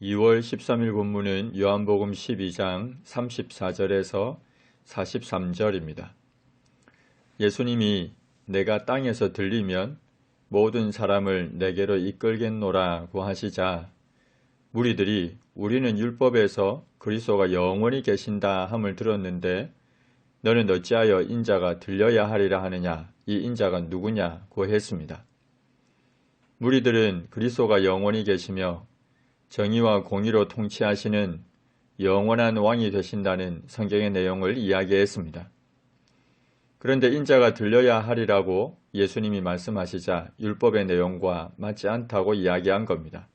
2월 13일 본문은 요한복음 12장 34절에서 43절입니다. 예수님이 내가 땅에서 들리면 모든 사람을 내게로 이끌겠노라고 하시자 무리들이 우리는 율법에서 그리스도가 영원히 계신다 함을 들었는데 너는 어찌하여 인자가 들려야 하리라 하느냐, 이 인자가 누구냐고 했습니다. 무리들은 그리스도가 영원히 계시며 정의와 공의로 통치하시는 영원한 왕이 되신다는 성경의 내용을 이야기했습니다. 그런데 인자가 들려야 하리라고 예수님이 말씀하시자 율법의 내용과 맞지 않다고 이야기한 겁니다.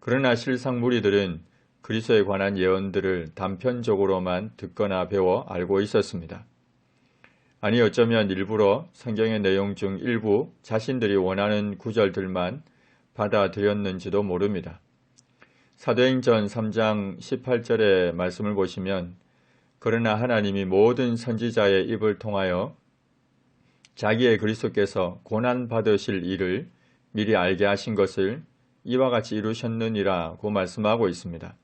그러나 실상 무리들은 그리스도에 관한 예언들을 단편적으로만 듣거나 배워 알고 있었습니다. 아니 어쩌면 일부러 성경의 내용 중 일부 자신들이 원하는 구절들만 받아들였는지도 모릅니다. 사도행전 3장 18절의 말씀을 보시면 그러나 하나님이 모든 선지자의 입을 통하여 자기의 그리스도께서 고난받으실 일을 미리 알게 하신 것을 이와 같이 이루셨느니라고 말씀하고 있습니다.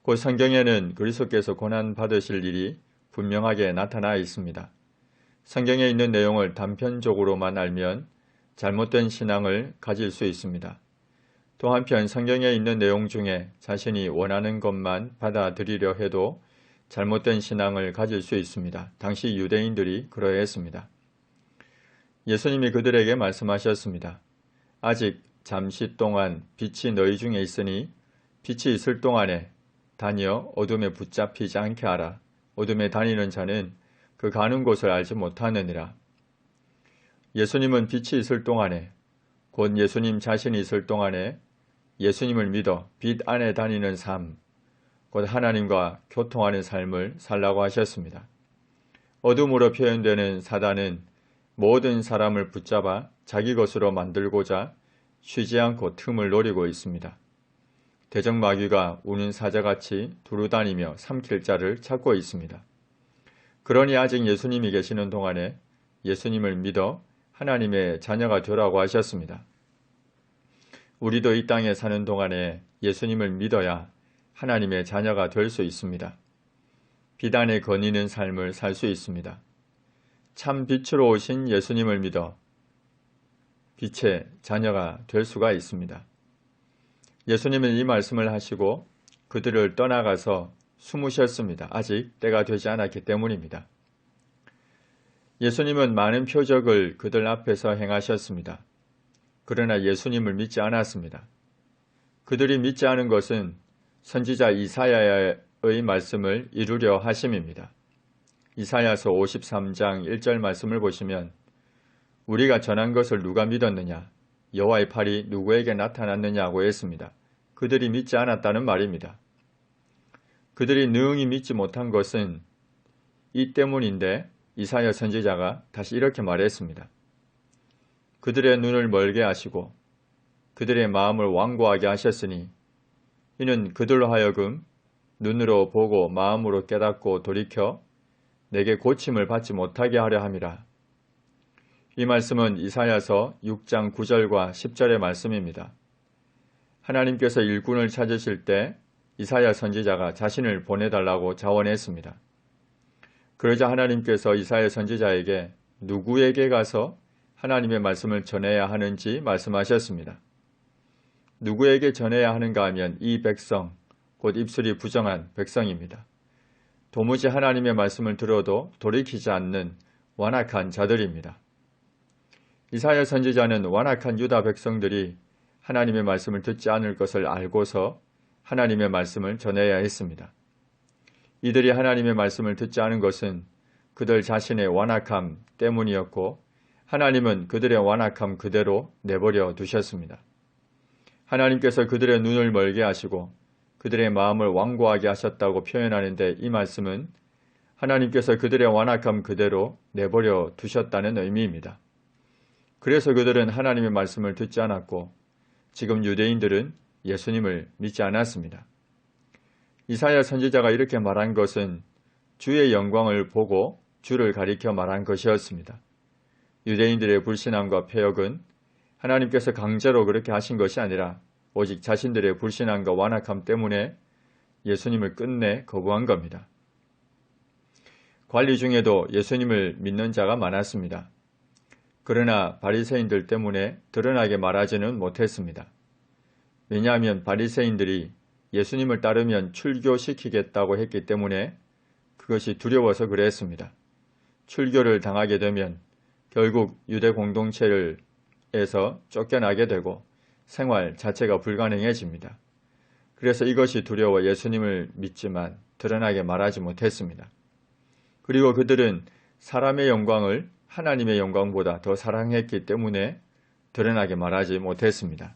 곧 성경에는 그리스도께서 고난받으실 일이 분명하게 나타나 있습니다. 성경에 있는 내용을 단편적으로만 알면 잘못된 신앙을 가질 수 있습니다. 또 한편 성경에 있는 내용 중에 자신이 원하는 것만 받아들이려 해도 잘못된 신앙을 가질 수 있습니다. 당시 유대인들이 그러했습니다. 예수님이 그들에게 말씀하셨습니다. 아직 잠시 동안 빛이 너희 중에 있으니 빛이 있을 동안에 다니어 어둠에 붙잡히지 않게 하라. 어둠에 다니는 자는 그 가는 곳을 알지 못하느니라. 예수님은 빛이 있을 동안에 곧 예수님 자신이 있을 동안에 예수님을 믿어 빛 안에 다니는 삶, 곧 하나님과 교통하는 삶을 살라고 하셨습니다. 어둠으로 표현되는 사단은 모든 사람을 붙잡아 자기 것으로 만들고자 쉬지 않고 틈을 노리고 있습니다. 대적마귀가 우는 사자같이 두루다니며 삼킬 자를 찾고 있습니다. 그러니 아직 예수님이 계시는 동안에 예수님을 믿어 하나님의 자녀가 되라고 하셨습니다. 우리도 이 땅에 사는 동안에 예수님을 믿어야 하나님의 자녀가 될 수 있습니다. 비단에 거니는 삶을 살 수 있습니다. 참 빛으로 오신 예수님을 믿어 빛의 자녀가 될 수가 있습니다. 예수님은 이 말씀을 하시고 그들을 떠나가서 숨으셨습니다. 아직 때가 되지 않았기 때문입니다. 예수님은 많은 표적을 그들 앞에서 행하셨습니다. 그러나 예수님을 믿지 않았습니다. 그들이 믿지 않은 것은 선지자 이사야의 말씀을 이루려 하심입니다. 이사야서 53장 1절 말씀을 보시면 우리가 전한 것을 누가 믿었느냐? 여호와의 팔이 누구에게 나타났느냐고 했습니다. 그들이 믿지 않았다는 말입니다. 그들이 능히 믿지 못한 것은 이 때문인데 이사야 선지자가 다시 이렇게 말했습니다. 그들의 눈을 멀게 하시고 그들의 마음을 완고하게 하셨으니 이는 그들로 하여금 눈으로 보고 마음으로 깨닫고 돌이켜 내게 고침을 받지 못하게 하려 함이라. 이 말씀은 이사야서 6장 9절과 10절의 말씀입니다. 하나님께서 일꾼을 찾으실 때 이사야 선지자가 자신을 보내달라고 자원했습니다. 그러자 하나님께서 이사야 선지자에게 누구에게 가서 하나님의 말씀을 전해야 하는지 말씀하셨습니다. 누구에게 전해야 하는가 하면 이 백성, 곧 입술이 부정한 백성입니다. 도무지 하나님의 말씀을 들어도 돌이키지 않는 완악한 자들입니다. 이사야 선지자는 완악한 유다 백성들이 하나님의 말씀을 듣지 않을 것을 알고서 하나님의 말씀을 전해야 했습니다. 이들이 하나님의 말씀을 듣지 않은 것은 그들 자신의 완악함 때문이었고 하나님은 그들의 완악함 그대로 내버려 두셨습니다. 하나님께서 그들의 눈을 멀게 하시고 그들의 마음을 완고하게 하셨다고 표현하는데 이 말씀은 하나님께서 그들의 완악함 그대로 내버려 두셨다는 의미입니다. 그래서 그들은 하나님의 말씀을 듣지 않았고 지금 유대인들은 예수님을 믿지 않았습니다. 이사야 선지자가 이렇게 말한 것은 주의 영광을 보고 주를 가리켜 말한 것이었습니다. 유대인들의 불신앙과 폐역은 하나님께서 강제로 그렇게 하신 것이 아니라 오직 자신들의 불신앙과 완악함 때문에 예수님을 끝내 거부한 겁니다. 관리 중에도 예수님을 믿는 자가 많았습니다. 그러나 바리새인들 때문에 드러나게 말하지는 못했습니다. 왜냐하면 바리새인들이 예수님을 따르면 출교시키겠다고 했기 때문에 그것이 두려워서 그랬습니다. 출교를 당하게 되면 결국 유대 공동체에서 쫓겨나게 되고 생활 자체가 불가능해집니다. 그래서 이것이 두려워 예수님을 믿지만 드러나게 말하지 못했습니다. 그리고 그들은 사람의 영광을 하나님의 영광보다 더 사랑했기 때문에 드러나게 말하지 못했습니다.